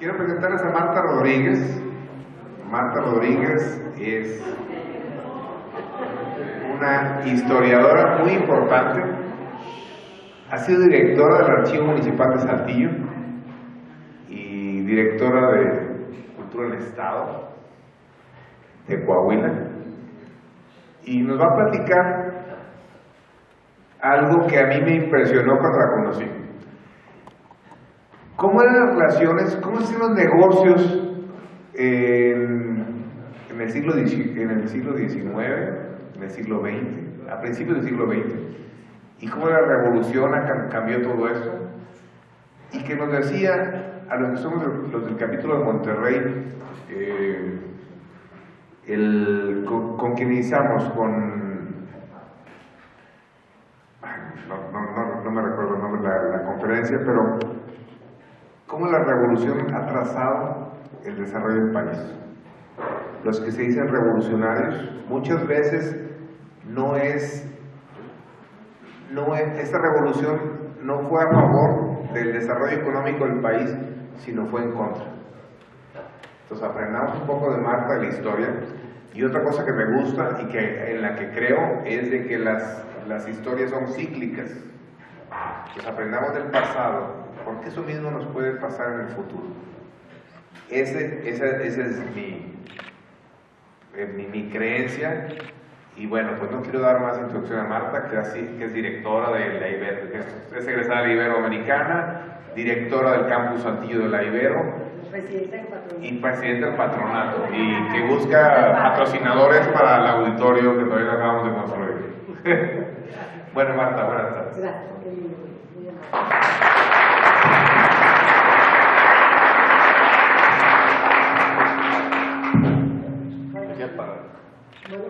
Quiero presentarles a Marta Rodríguez. Marta Rodríguez es una historiadora muy importante. Ha sido directora del Archivo Municipal de Saltillo y directora de Cultura del Estado de Coahuila. Y nos va a platicar algo que a mí me impresionó cuando la conocí. ¿Cómo eran las relaciones, cómo hacían los negocios en el siglo XIX, en el siglo XX, a principios del siglo XX? Y cómo la revolución cambió todo eso. Y que nos decía, a los que somos los del capítulo de Monterrey, con quien iniciamos, no me recuerdo el nombre de la conferencia, pero cómo la revolución ha trazado el desarrollo del país. Los que se dicen revolucionarios, muchas veces esta revolución no fue a favor del desarrollo económico del país, sino fue en contra. Entonces aprendamos un poco de Marta, de la historia. Y otra cosa que me gusta y en la que creo es de que las historias son cíclicas. Pues aprendamos del pasado, porque eso mismo nos puede pasar en el futuro. Esa es mi creencia. Y bueno, pues no quiero dar más introducción a Marta, que es directora de la Ibero, que es egresada de la Iberoamericana, directora del campus Saltillo de la Ibero y presidenta del patronato, y que busca patrocinadores para el auditorio que todavía no acabamos de construir. Bueno, Marta, buenas tardes. Gracias.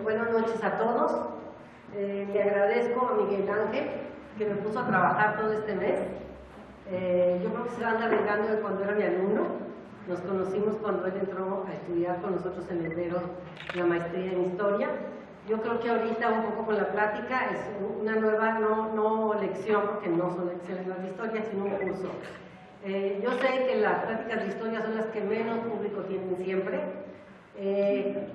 Buenas noches a todos. Le agradezco a Miguel Ángel que me puso a trabajar todo este mes. Yo creo que se van arreglando de cuando era mi alumno. Nos conocimos cuando él entró a estudiar con nosotros en enero la maestría en historia. Yo creo que ahorita un poco con la plática es una nueva, no lección, porque no son lecciones de historia, sino un curso. Yo sé que las pláticas de historia son las que menos público tienen siempre.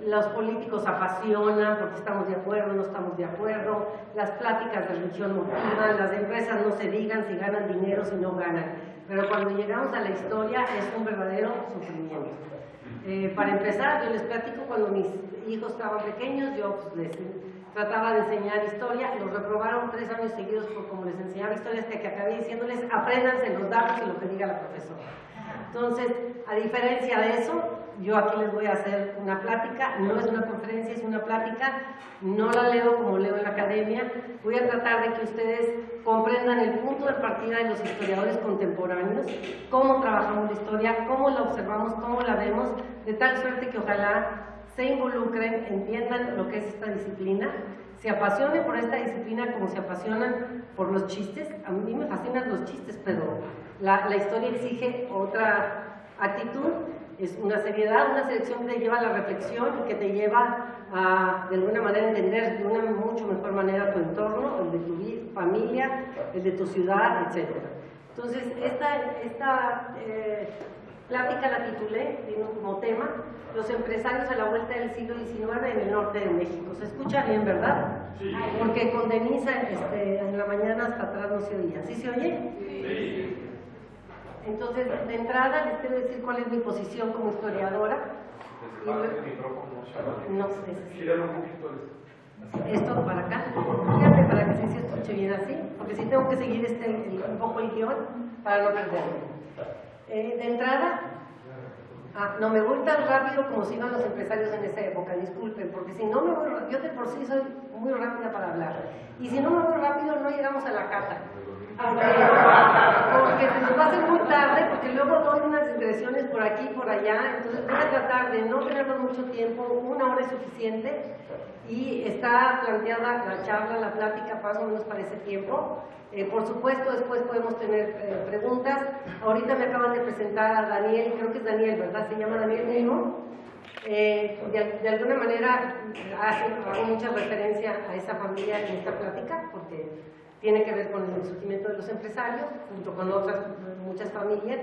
Los políticos apasionan porque estamos de acuerdo, no estamos de acuerdo, las pláticas de religión motivan, las empresas no se digan si ganan dinero, si no ganan, pero cuando llegamos a la historia es un verdadero sufrimiento. Para empezar, yo les platico, cuando mis hijos estaban pequeños, yo pues, les trataba de enseñar historia, los reprobaron 3 años seguidos por como les enseñaba historia, hasta que acabé diciéndoles, apréndanse los datos y lo que diga la profesora. Entonces, a diferencia de eso, yo aquí les voy a hacer una plática, no es una conferencia, es una plática, no la leo como leo en la academia, voy a tratar de que ustedes comprendan el punto de partida de los historiadores contemporáneos, cómo trabajamos la historia, cómo la observamos, cómo la vemos, de tal suerte que ojalá se involucren, entiendan lo que es esta disciplina, se apasionen por esta disciplina como se apasionan por los chistes. A mí me fascinan los chistes, pero la historia exige otra actitud. Es una seriedad, una selección que te lleva a la reflexión y que te lleva a, de alguna manera, entender de una mucho mejor manera tu entorno, el de tu familia, el de tu ciudad, etc. Entonces, esta plática la titulé, tiene como tema, los empresarios a la vuelta del siglo XIX en el norte de México. ¿Se escucha bien, verdad? Sí. Porque con Denise en la mañana hasta atrás no se oía. ¿Sí se oye? Sí. Entonces, de entrada les quiero decir cuál es mi posición como historiadora. No sé. Esto para acá. Fíjate, para que sí se escuche bien así, porque sí tengo que seguir un poco el guión para no perderme. De entrada, no me voy tan rápido como si iban los empresarios en esa época, disculpen, porque si no me voy, yo de por sí soy muy rápida para hablar, y si no me voy rápido no llegamos a la casa. Porque se nos va a hacer muy tarde, porque luego doy unas digresiones por aquí y por allá, entonces voy a tratar de no tenerlo mucho tiempo, 1 hora es suficiente, y está planteada la charla, la plática, más o menos para ese tiempo. Por supuesto, después podemos tener preguntas. Ahorita me acaban de presentar a Daniel, creo que es Daniel, ¿verdad? Se llama Daniel Nimo. De alguna manera hago mucha referencia a esa familia en esta plática, porque tiene que ver con el surgimiento de los empresarios, junto con otras muchas familias.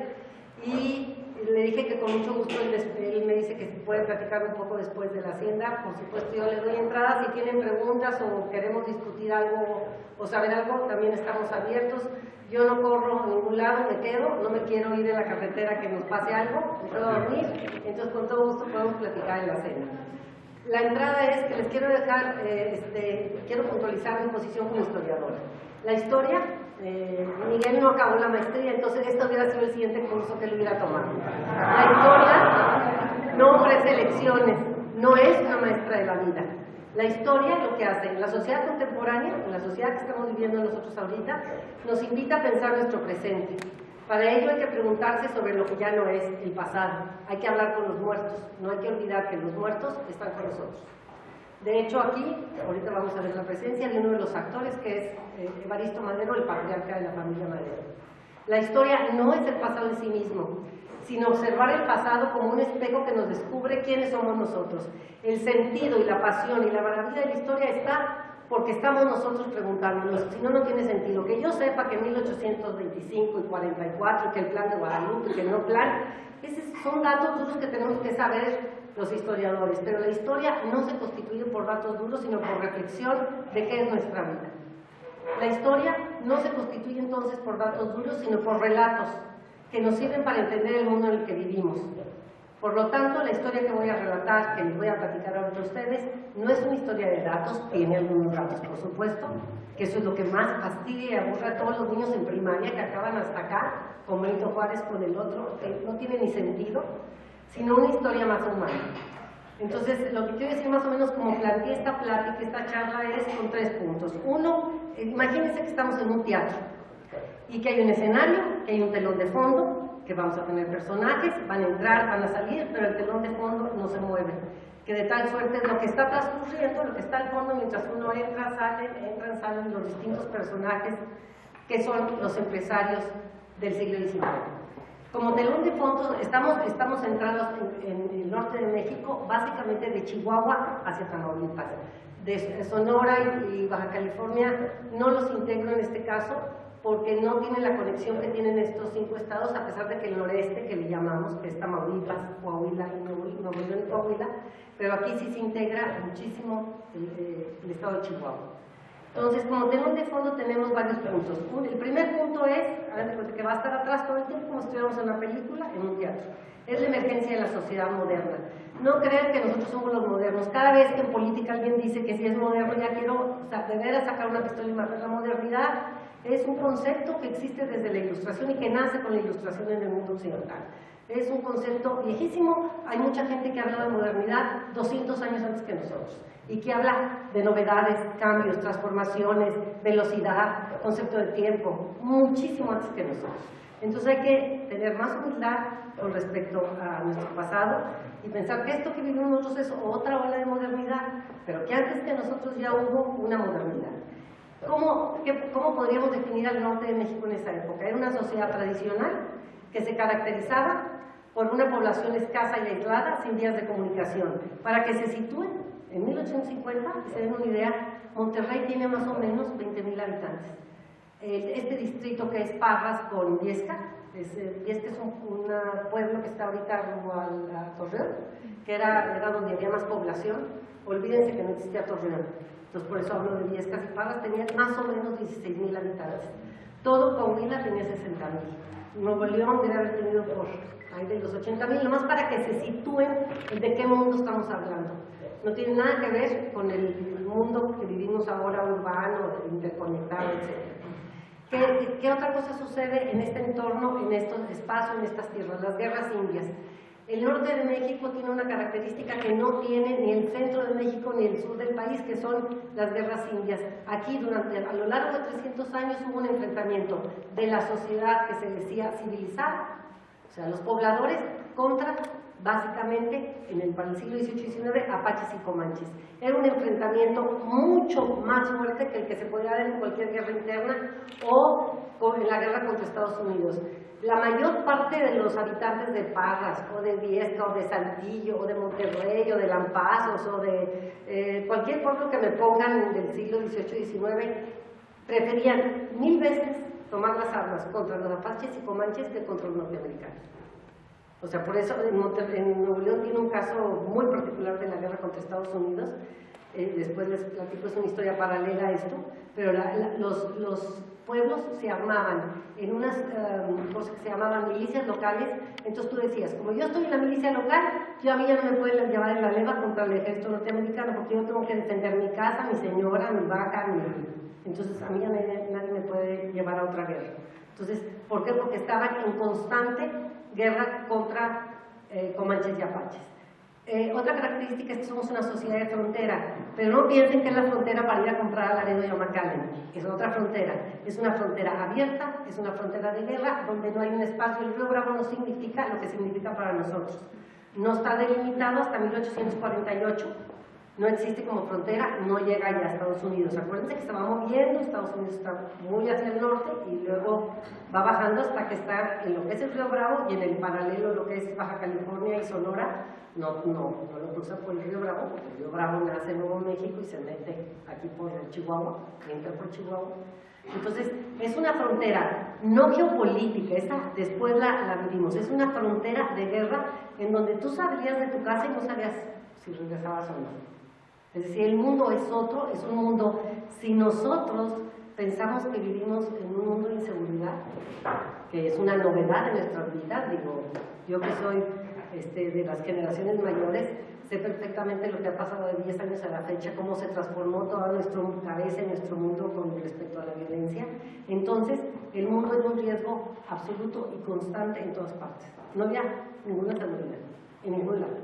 y le dije que con mucho gusto él me dice que se puede platicar un poco después de la hacienda. Por supuesto, yo le doy entrada. Si tienen preguntas o queremos discutir algo o saber algo, también estamos abiertos. Yo no corro a ningún lado, me quedo, no me quiero ir en la carretera que nos pase algo, me puedo dormir, entonces con todo gusto podemos platicar en la cena. La entrada es que les quiero dejar, quiero puntualizar mi posición como historiadora. La historia, Miguel no acabó la maestría, entonces esto hubiera sido el siguiente curso que él hubiera tomado. La historia no ofrece lecciones, no es una maestra de la vida. La historia lo que hace en la sociedad contemporánea, en la sociedad que estamos viviendo nosotros ahorita, nos invita a pensar nuestro presente. Para ello hay que preguntarse sobre lo que ya no es el pasado. Hay que hablar con los muertos. No hay que olvidar que los muertos están con nosotros. De hecho, aquí, ahorita vamos a ver la presencia de uno de los actores, que es Evaristo Madero, el patriarca de la familia Madero. La historia no es el pasado en sí mismo, sino observar el pasado como un espejo que nos descubre quiénes somos nosotros. El sentido y la pasión y la maravilla de la historia está porque estamos nosotros preguntándonos, si no, no tiene sentido. Que yo sepa que en 1825 y 44, que el plan de Guadalupe, que el no plan, esos son datos duros que tenemos que saber los historiadores, pero la historia no se constituye por datos duros, sino por reflexión de qué es nuestra vida. La historia no se constituye entonces por datos duros, sino por relatos que nos sirven para entender el mundo en el que vivimos. Por lo tanto, la historia que voy a relatar, que les voy a platicar ahora a ustedes, no es una historia de datos, tiene algunos datos, por supuesto, que eso es lo que más fastidia y aburre a todos los niños en primaria, que acaban hasta acá, con Benito Juárez, con el otro, que no tiene ni sentido, sino una historia más humana. Entonces, lo que quiero decir más o menos como planteé esta plática, esta charla, es con 3 puntos. Uno, imagínense que estamos en un teatro y que hay un escenario, que hay un telón de fondo, que vamos a tener personajes, van a entrar, van a salir, pero el telón de fondo no se mueve. Que de tal suerte lo que está transcurriendo, lo que está al fondo, mientras uno entra, salen los distintos personajes que son los empresarios del siglo XIX. Como telón de fondo, estamos centrados en el norte de México, básicamente de Chihuahua hacia Tamaulipas. De Sonora y Baja California no los integro en este caso, porque no tienen la conexión que tienen estos 5 estados, a pesar de que el noreste, que le llamamos, que es Tamaulipas, Coahuila y Nuevo León y Coahuila, pero aquí sí se integra muchísimo el estado de Chihuahua. Entonces, como telón de fondo tenemos varios puntos. El primer punto es, que va a estar atrás todo el tiempo, como si estuviéramos en una película, en un teatro. Es la emergencia de la sociedad moderna. No crean que nosotros somos los modernos. Cada vez que en política alguien dice que si es moderno, ya quiero de veras sacar una pistola y matar la modernidad. Es un concepto que existe desde la Ilustración y que nace con la Ilustración en el mundo occidental. Es un concepto viejísimo. Hay mucha gente que habla de modernidad 200 años antes que nosotros y que habla de novedades, cambios, transformaciones, velocidad, concepto de tiempo, muchísimo antes que nosotros. Entonces hay que tener más humildad con respecto a nuestro pasado y pensar que esto que vivimos nosotros es otra ola de modernidad, pero que antes que nosotros ya hubo una modernidad. ¿Cómo podríamos definir al norte de México en esa época? Era una sociedad tradicional que se caracterizaba por una población escasa y aislada, sin vías de comunicación. Para que se sitúen, en 1850, y se den una idea, Monterrey tiene más o menos 20,000 habitantes. Este distrito que es Parras con Viesca, Viesca es un pueblo que está ahorita rumbo a Torreón, que era donde había más población. Olvídense que no existía Torreón. Entonces, por eso hablo de Viescas y Parras, tenía más o menos 16,000 habitantes. Todo Coahuila tenía 60,000. Nuevo León debe haber tenido por ahí de los 80,000, nomás para que se sitúen de qué mundo estamos hablando. No tiene nada que ver con el mundo que vivimos ahora, urbano, interconectado, etc. ¿Qué otra cosa sucede en este entorno, en estos espacios, en estas tierras? Las guerras indias. El norte de México tiene una característica que no tiene ni el centro de México ni el sur del país, que son las guerras indias. Aquí, a lo largo de 300 años, hubo un enfrentamiento de la sociedad que se decía civilizada, o sea, los pobladores, contra, básicamente, para el siglo XVIII y XIX, apaches y comanches. Era un enfrentamiento mucho más fuerte que el que se podía dar en cualquier guerra interna o en la guerra contra Estados Unidos. La mayor parte de los habitantes de Parras, o de Viesca, o de Saltillo, o de Monterrey, o de Lampazos, o de cualquier pueblo que me pongan del siglo XVIII y XIX, preferían 1000 veces tomar las armas contra los apaches y comanches que contra los norteamericanos. O sea, por eso en Nuevo León tiene un caso muy particular de la guerra contra Estados Unidos. Después les platico, es una historia paralela a esto, pero los pueblos se armaban en unas cosas que se llamaban milicias locales. Entonces tú decías, como yo estoy en la milicia local, a mí ya no me pueden llevar en la leva contra el ejército norteamericano, porque yo tengo que defender mi casa, mi señora, mi vaca, entonces a mí ya nadie me puede llevar a otra guerra. Entonces, ¿por qué? Porque estaban en constante guerra contra comanches y apaches. Otra característica es que somos una sociedad de frontera, pero no piensen que es la frontera para ir a comprar a Laredo y a McAllen. Es otra frontera, es una frontera abierta, es una frontera de guerra donde no hay un espacio. El río Bravo no significa lo que significa para nosotros. No está delimitado hasta 1848, no existe como frontera, no llega ya a Estados Unidos. Acuérdense que se va moviendo, Estados Unidos está muy hacia el norte y luego va bajando hasta que está en lo que es el río Bravo y en el paralelo lo que es Baja California y Sonora. No lo cruza por el río Bravo, porque el río Bravo nace en Nuevo México y se mete aquí por Chihuahua, entra por Chihuahua. Entonces, es una frontera no geopolítica, esa después la vivimos, es una frontera de guerra en donde tú salías de tu casa y no sabías si regresabas o no. Es decir, el mundo es otro, es un mundo, si nosotros pensamos que vivimos en un mundo de inseguridad, que es una novedad en nuestras vidas, digo, yo que soy de las generaciones mayores, sé perfectamente lo que ha pasado de 10 años a la fecha, cómo se transformó toda nuestra cabeza y nuestro mundo con respecto a la violencia. Entonces, el mundo es un riesgo absoluto y constante en todas partes. No había ninguna seguridad, en ningún lado.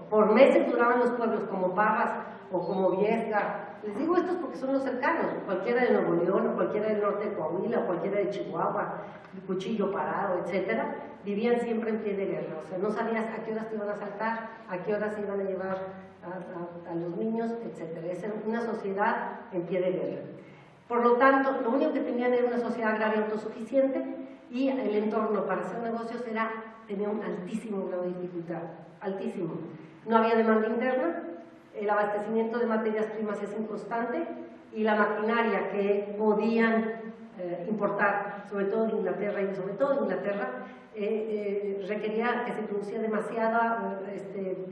Por meses duraban los pueblos como Parras o como Viesca. Les digo estos porque son los cercanos, cualquiera de Nuevo León, o cualquiera del norte de Coahuila, o cualquiera de Chihuahua, Cuchillo Parado, etcétera, vivían siempre en pie de guerra. O sea, no sabías a qué horas te iban a asaltar, a qué horas se iban a llevar a los niños, etcétera. Es una sociedad en pie de guerra. Por lo tanto, lo único que tenían era una sociedad agraria autosuficiente y el entorno para hacer negocios tenía un altísimo grado de dificultad, altísimo. No había demanda interna, el abastecimiento de materias primas es inconstante y la maquinaria que podían importar, sobre todo de Inglaterra, requería que se producía demasiada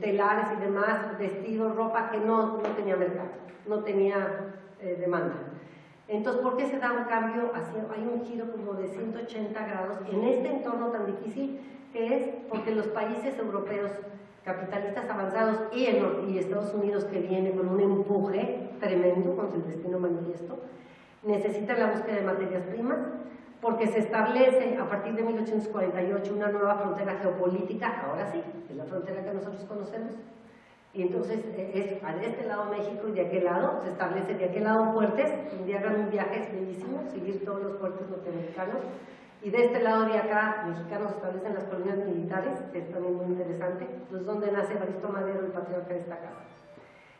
telares y demás, vestidos, ropa que no tenía mercado, no tenía demanda. Entonces, ¿por qué se da un cambio? Hay un giro como de 180 grados en este entorno tan difícil, que es porque los países europeos capitalistas avanzados y Estados Unidos, que viene con un empuje tremendo con el destino manifiesto, necesitan la búsqueda de materias primas, porque se establece a partir de 1848 una nueva frontera geopolítica, ahora sí, es la frontera que nosotros conocemos, y entonces es de este lado México y de aquel lado, se establece de aquel lado fuertes, un día hagan un viaje bellísimo, seguir todos los fuertes norteamericanos, y de este lado de acá, mexicanos establecen las colonias militares, que es también muy interesante, pues donde nace Evaristo Madero, el patriarca de esta casa.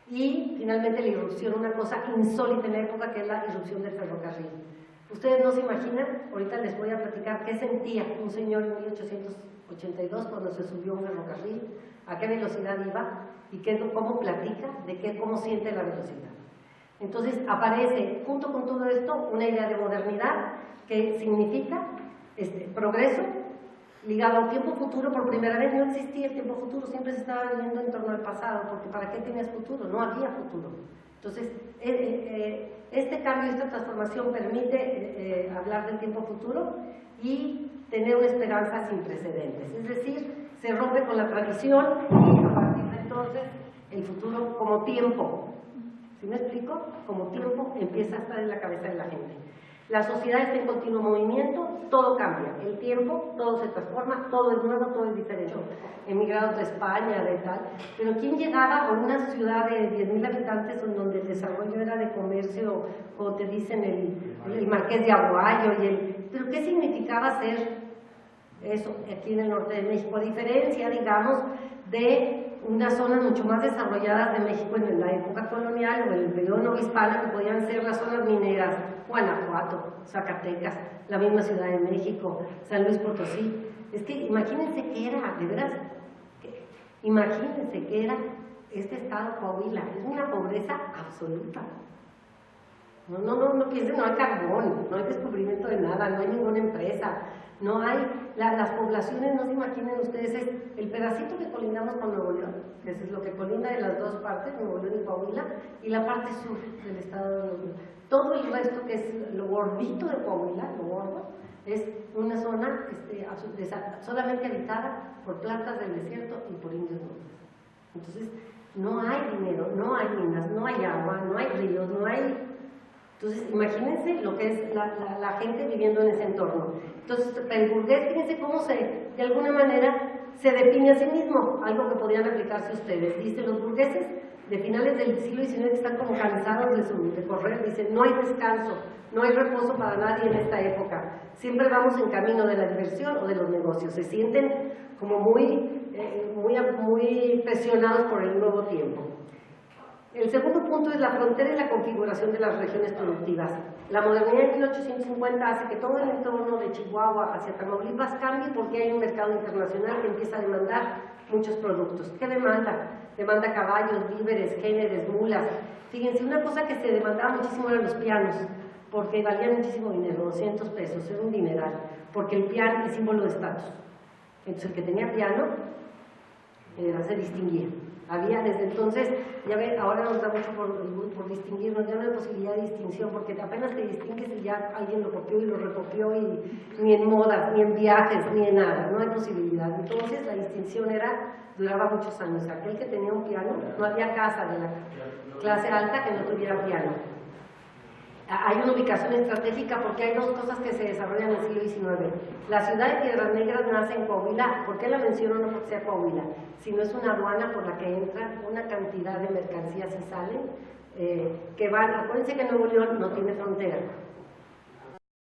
Y finalmente la irrupción, una cosa insólita en la época, que es la irrupción del ferrocarril. Ustedes no se imaginan, ahorita les voy a platicar qué sentía un señor en 1882 cuando se subió a un ferrocarril, a qué velocidad iba y cómo platica de cómo siente la velocidad. Entonces aparece junto con todo esto una idea de modernidad que significa progreso ligado al tiempo futuro. Por primera vez no existía el tiempo futuro, siempre se estaba viviendo en torno al pasado, porque ¿para qué tenías futuro? No había futuro. Entonces, este cambio, esta transformación permite hablar del tiempo futuro y tener una esperanza sin precedentes. Es decir, se rompe con la tradición y a partir de entonces el futuro como tiempo, ¿sí me explico? Como tiempo empieza a estar en la cabeza de la gente. La sociedad está en continuo movimiento, todo cambia, el tiempo, todo se transforma, todo es nuevo, todo es diferente. Emigrados de España, de tal, pero ¿quién llegaba a una ciudad de 10,000 habitantes en donde el desarrollo era de comercio, como te dicen, el Marqués de Aguayo? ¿Pero qué significaba ser eso aquí en el norte de México? A diferencia, digamos, de unas zonas mucho más desarrolladas de México en la época colonial o en el periodo novohispano, que podían ser las zonas mineras, Guanajuato, Zacatecas, la misma Ciudad de México, San Luis Potosí. Es que imagínense qué era, de veras, imagínense qué era este estado Coahuila. Es una pobreza absoluta, No piensen, no hay carbón, no hay descubrimiento de nada, no hay ninguna empresa, no hay, las poblaciones, no se imaginen ustedes, es el pedacito que colindamos con Nuevo León, que es lo que colinda de las dos partes, Nuevo León y Coahuila, y la parte sur del estado de Nuevo León. Todo el resto, que es lo gordito de Coahuila, lo gordo, es una zona solamente habitada por plantas del desierto y por indios nómadas. Entonces, no hay dinero, no hay minas, no hay agua, no hay ríos, no hay... Entonces, imagínense lo que es la gente viviendo en ese entorno. Entonces, el burgués, fíjense cómo de alguna manera, se define a sí mismo, algo que podrían aplicarse ustedes. Dice, los burgueses de finales del siglo XIX están como cansados de correr, dicen, no hay descanso, no hay reposo para nadie en esta época. Siempre vamos en camino de la diversión o de los negocios. Se sienten como muy presionados por el nuevo tiempo. El segundo punto es la frontera y la configuración de las regiones productivas. La modernidad de 1850 hace que todo el entorno de Chihuahua hacia Tamaulipas cambie porque hay un mercado internacional que empieza a demandar muchos productos. ¿Qué demanda? Demanda caballos, víveres, géneres, mulas. Fíjense, una cosa que se demandaba muchísimo eran los pianos, porque valían muchísimo dinero, 200 pesos, era un dineral, porque el piano es símbolo de estatus. Entonces el que tenía piano se distinguía. Había desde entonces, ya ven, ahora nos da mucho por distinguirnos, ya no hay posibilidad de distinción, porque apenas te distingues y ya alguien lo copió y lo recopió, y ni en moda, ni en viajes, ni en nada, no hay posibilidad. Entonces la distinción duraba muchos años. Aquel que tenía un piano, no había casa de la clase alta que no tuviera piano. Hay una ubicación estratégica porque hay dos cosas que se desarrollan en el siglo XIX. La ciudad de Piedras Negras nace en Coahuila. ¿Por qué la menciono? No porque sea Coahuila, sino es una aduana por la que entra una cantidad de mercancías y salen que van. Acuérdense que Nuevo León no tiene frontera.